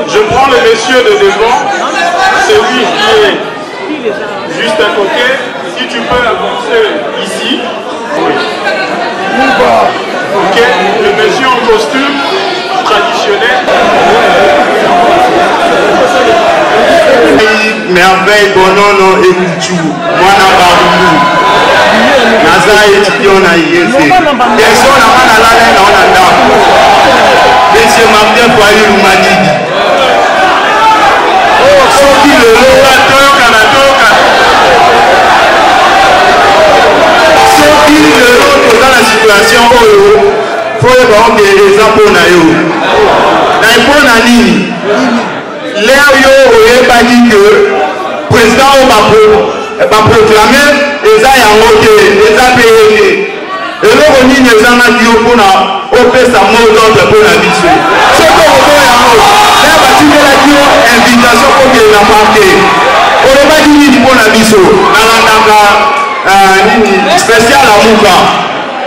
Je prends le monsieur de devant, celui qui est juste à côté. Si tu peux avancer ici. Oui. Ok, le monsieur en costume traditionnel. Merveille, bonono et Kouchou. Mwana Barumbu. Naza étudiant na IEC. Question na mana lala na onanda. Monsieur Martin Poyou Lumanidi. Soki le loa toyoka na toyoka. Soki le loa dans la situation oyo, faut y les impôts na yo. Na impôt na nini? L'air yo oyeba dit que président va proclamer eza yango te, eza payé. Et l'eau nini ezanga dio pona opesa mot d'ordre pour la biso. Soko obo yango, là batikela dio invitation pour que la partie. Oloba nini pour la biso. Nalandaka nini spécial amuka.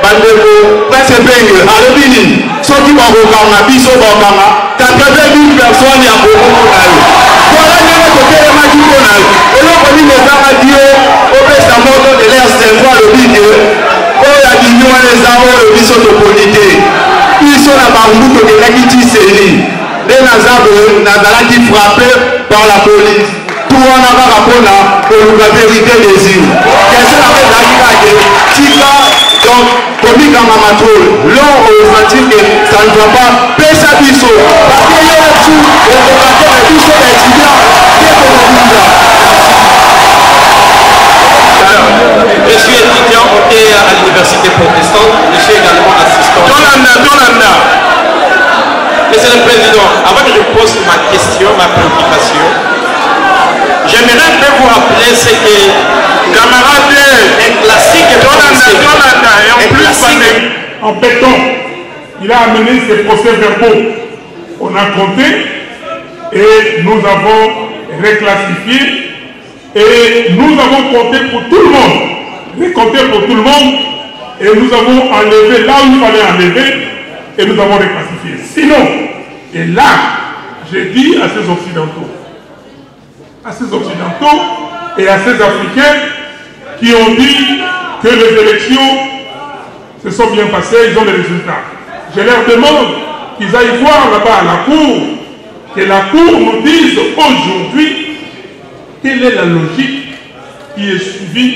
Bandeko presse penge alobi nini. Soki bakokanga biso bakanga 80 000 personnes ya kokoko na yo. Voilà ndenge totelemaki mpona yo. Eloko nini ezanga dio opesa moto de l'air servoir alobi ke oyo abimi wana eza oyo biso toponi te. Biso na bangu tokelaki tiseli nde nazalaki frappé par la police. Tout wana kaka mpona koluka vérité des îles. Question yango ezalaki kake tika donc komikanga matrole long osenti ke ça ne va pas pesa biso parce que yo tu okokatela biso baétudiant te kokobuza. Je suis étudiant à l'université protestante, je suis également assistant. Tolanda. Monsieur le Président, avant que je pose ma question, ma préoccupation, j'aimerais un peu vous rappeler ce que camarade un classique Tolanda et en plus en béton, il a amené ses procès-verbaux. On a compté et nous avons réclassifié. Et nous avons compté pour tout le monde, récolté pour tout le monde, et nous avons enlevé là où il fallait enlever, et nous avons réclassifié. Sinon, et là, j'ai dit à ces Occidentaux et à ces Africains qui ont dit que les élections se sont bien passées, ils ont les résultats. Je leur demande qu'ils aillent voir là-bas à la Cour, que la Cour nous dise aujourd'hui quelle est la logique qui est suivie,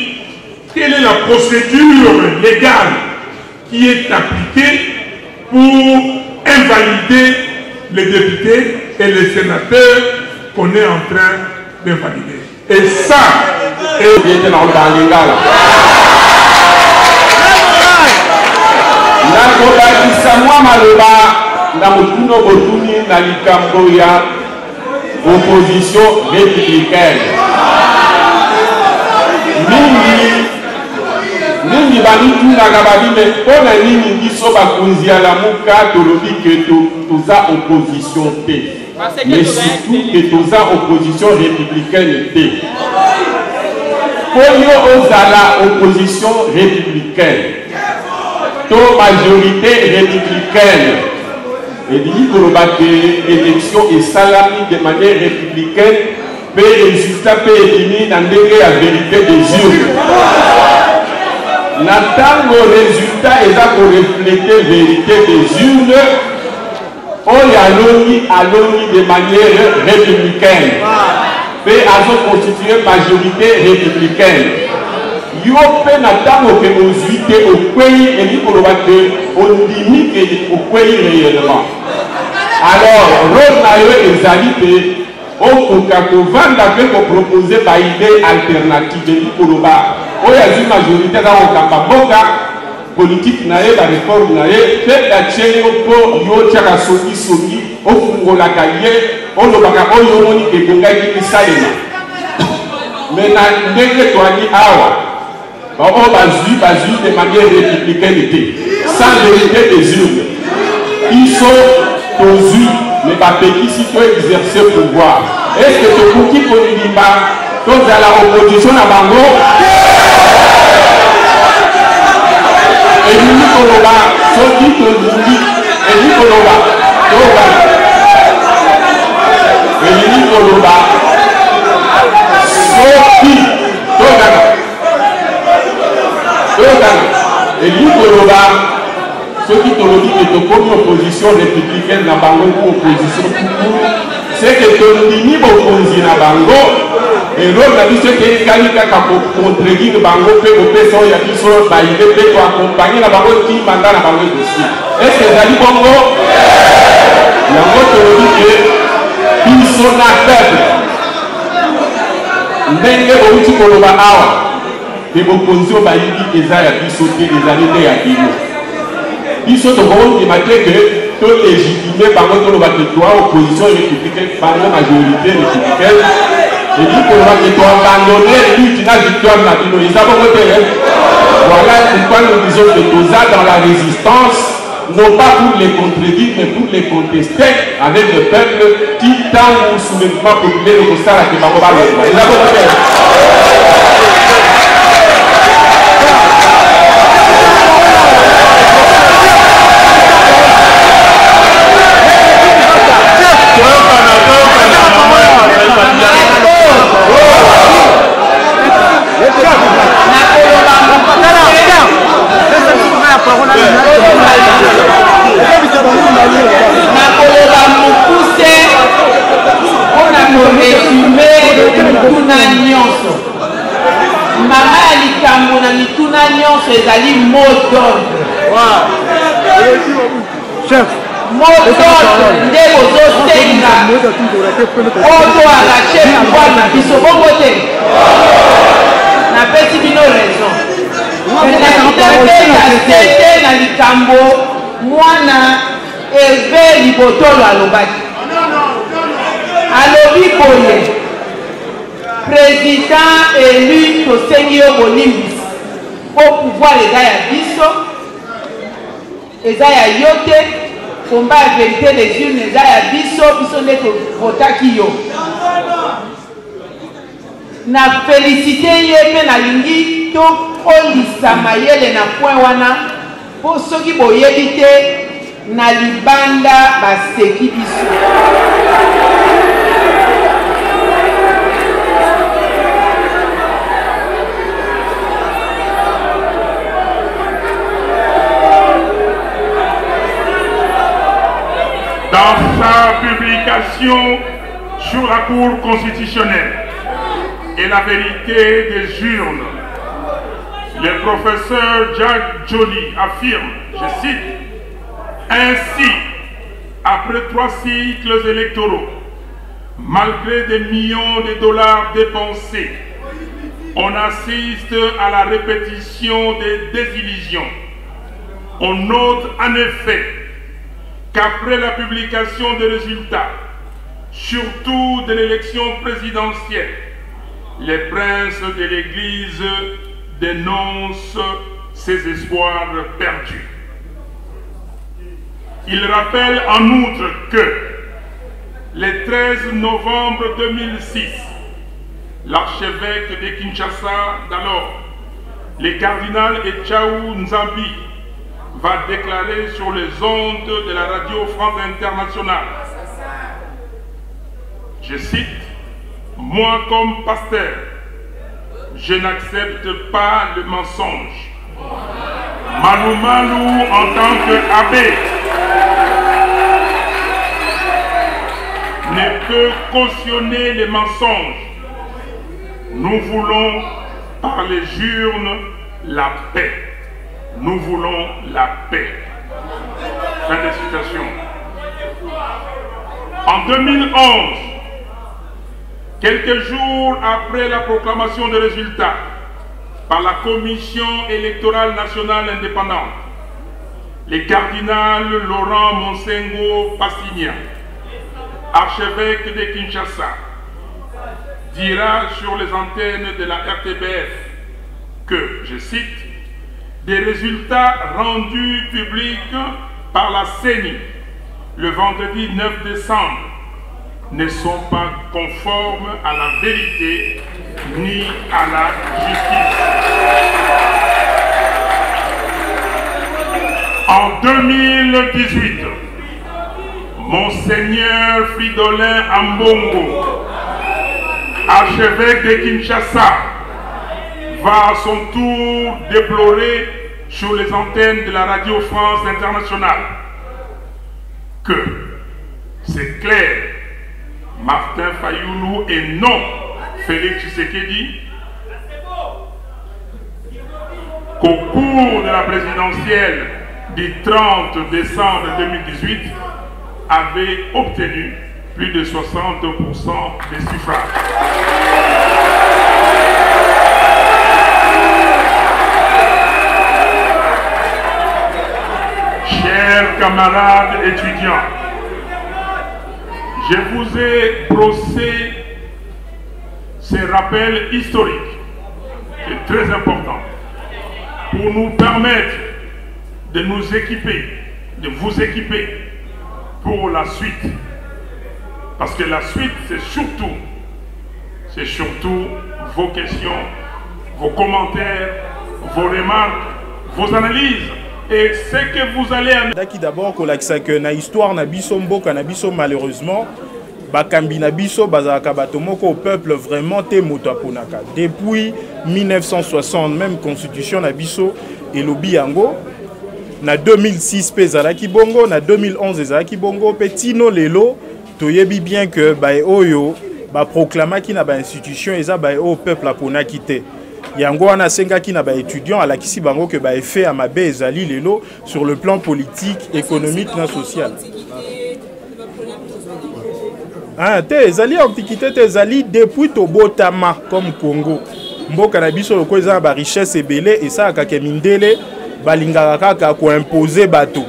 quelle est la procédure légale qui est appliquée pour invalider les députés et les sénateurs qu'on est en train d'invalider. Et ça, opposition républicaine. Nini banituna babi me pona nini biso bakonzi ya lamuka tolobi ke toza opposition te. Mais surtout que toza opposition républicaine te. Ponyo ozala opposition républicaine. To majorité républicaine. Et dit que l'élection est salamée de manière républicaine, mais le résultat peut être dans la vérité des urnes. N'attend le résultat et là pour refléter la vérité des urnes, on y allons de manière républicaine. Mais à constituer majorité républicaine. Yo pe n'attend que nos huités au pays et dit qu'on limite au pays réellement. Alors, rôle naïve et zalité, on peut proposer par idée alternative pour le bas. On y a une majorité dans le Kambaboka, politique naïve, la réforme naïve, fait la chaîne pour yo tira soki, au fond la cahier, on le baga, on y a une bonga qui salina. Mais n'a n'est toi ni awa. On va de manière républicaine, sans vérité des urnes. Ils sont aux urnes, mais pas qui si tu exercer le pouvoir. Est-ce que tu peux quitter pour dire donc à la opposition à Bango? Et nous Koloba, Soki Tozuli, et nous Koloba, Toba. Et nous Koloba, Soki, Togana. Et nous Koloba, Soki Tolobi qui est comme opposition républicaine à Bango ou opposition tout c'est que Tolini Bokonzi na Bango. Et l'autre a dit que les Kalika contredit le Bango, fait au PSO, il y a qui sont baillés, pour accompagner la Bango qui mandat la Bango aussi. Est-ce que ça dit Bongo? Il y a un autre qui dit que ils sont à peuple. Ndenge Bouti Koloba Awa, les Bokonzi ont baillé qui les a sauté des années de Yakimo. Ils sont au monde qui m'a dit que tout légitimé par contre le droit opposition républicaine par la majorité républicaine. Et dit qu'on va abandonner l'utilisation victoire de la Bino. Ils ont voté. Voilà pourquoi nous disons que Toza dans la résistance, non pas pour les contredire, mais pour les contester avec le peuple qui tend au soulèvement populaire au Costa Rica. Ils ont voté. Mama alikambo na mituna nyonso ezali mot d'ordre. Mot nde bozosenga oto arache pouvoir na biso bongo te. Napesi bino raison. Nasete na likambo mwana Hervé Libotolo alobaki. Alobi boye. Président élu tosengi yo bolimbisi au pouvoir eza ya biso eza ya yo te komba ya vérité des urnes eza ya biso nde tovotaki yo na félicité ye mpe nalingi tokolisa mayele na point wana mpo soki boyebi te na libanda baseki biso. Dans sa publication sur la Cour constitutionnelle et la vérité des urnes, le professeur Jack Joly affirme, je cite, « Ainsi, après 3 cycles électoraux, malgré des millions de dollars dépensés, on assiste à la répétition des désillusions. On note en effet qu'après la publication des résultats, surtout de l'élection présidentielle, les princes de l'Église dénoncent ces espoirs perdus. Il rappelle en outre que le 13 novembre 2006, l'archevêque de Kinshasa d'alors, le cardinal Etchaou Nzambi, va déclarer sur les ondes de la radio France Internationale, je cite, « Moi comme pasteur, je n'accepte pas le mensonge. Malou Malou en tant qu'abbé ne peut cautionner les mensonges. Nous voulons par les urnes la paix. Nous voulons la paix. » Fin de citation. En 2011, quelques jours après la proclamation des résultats par la Commission électorale nationale indépendante, le cardinal Laurent Monsengo Passigna, archevêque de Kinshasa, dira sur les antennes de la RTBF que, je cite, des résultats rendus publics par la CENI le vendredi 9 décembre ne sont pas conformes à la vérité ni à la justice. En 2018, Monseigneur Fridolin Ambongo, archevêque de Kinshasa, va à son tour déplorer sur les antennes de la Radio France Internationale que c'est clair, Martin Fayoulou et non Félix Tshisekedi, qu'au cours de la présidentielle du 30 décembre 2018 avait obtenu plus de 60% des suffrages. Chers camarades étudiants, je vous ai brossé ces rappels historiques, c'est très important, pour nous permettre de nous équiper, de vous équiper pour la suite. Parce que la suite, c'est surtout vos questions, vos commentaires, vos remarques, vos analyses. Et ce que vous allez amener. D'abord, que na histoire na biso mboka na biso malheureusement, bakambi na biso bazalaka bato moko au peuple vraiment te moto aponaka. Depuis 1960, même constitution na biso elobi yango. Na 2006 pe ezalaki bongo, na 2011 ezalaki bongo, pe tino lelo toyebi bien que ba oyo ba proclamaki na ba institution eza ba au peuple aponaki te. Yango wana sengaki na ba étudiant alakisi bango que ba effet à mabe ezali lelo sur le plan politique, économique na social. Ah te ezali antiquité te ezali depuis tobotama comme Congo. Mboka na biso loko eza ba richesse ebele et ça ka mindele balingaka kaka ko imposer bato.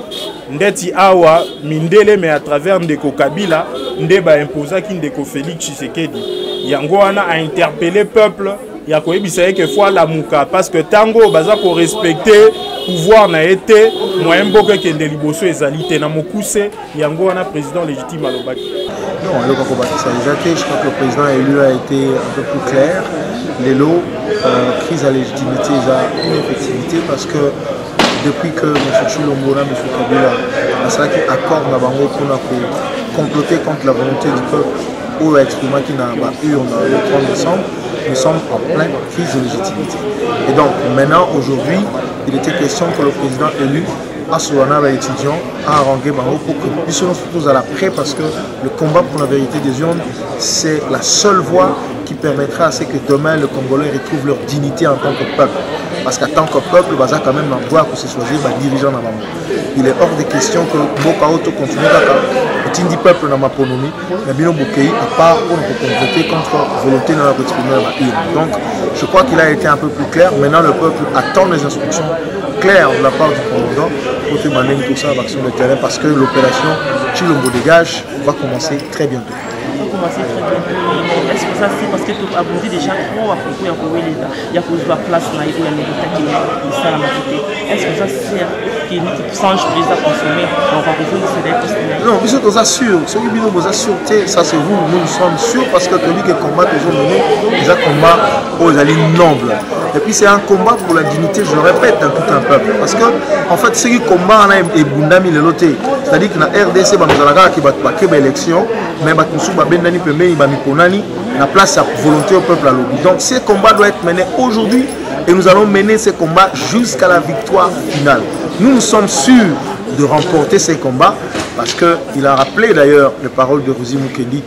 Ndeti awa mindele mais à travers ndeko Kabila nde ba imposaki ndeko Félix Tshisekedi. Yango wana a interpellé peuple ya koyebisa que fois la muka parce que tango baza ko respecter pouvoir na été moyen mboka kende liboso ezali te na mokuse yango wana président légitime alobaki. Non, le Kakobaki déjà je crois que le président élu a été un peu plus clair. Les lots, crise à légitimité, a une effectivité parce que depuis que M. Chilombo, M. Kabila, c'est qui accorde la banque pour comploter contre la volonté du peuple ou exprimé qui n'a pas eu le 30 décembre, nous sommes en pleine crise de légitimité. Et donc maintenant, aujourd'hui, il était question que le président élu à Solana, l'étudiant, a arrangé Bango pour que nous puissions nous à l'après parce que le combat pour la vérité des urnes, c'est la seule voie qui permettra à ce que demain les Congolais retrouvent leur dignité en tant que peuple. Parce qu'en tant que peuple, il y a quand même un droit pour se choisir les dirigeants dans le monde. Il est hors de question que Boka Auto continue à tindi peuple dans ma ponomie, mais bien au Bokei, à part pour nous compléter contre la volonté de notre exprimer la urne. Donc, je crois qu'il a été un peu plus clair. Maintenant, le peuple attend les instructions claires de la part du commandant pour témoigner tout ça à l'action de terrain parce que l'opération Chilombo dégage va commencer très bientôt. Est-ce que ça c'est parce que tu as abordé déjà trop à propos il y a la place là il y a est-ce que ça sert qui change plus à consommer on va revenir non, vous êtes sûr, ceux qui vous assurent, ça c'est vous, nous sommes sûrs parce que celui qui combat toujours mené, c'est un combat aux alliés nobles. Et puis c'est un combat pour la dignité, je le répète, dans tout un peuple. Parce que en fait, ceux qui combattent et Bundami le loté, c'est-à-dire que la RDC, qui va pas l'élection, mais la place à volonté au peuple à l'objet. Donc ces combats doivent être menés aujourd'hui et nous allons mener ces combats jusqu'à la victoire finale. Nous sommes sûrs de remporter ces combats parce qu'il a rappelé d'ailleurs les paroles de Rosi Mukendi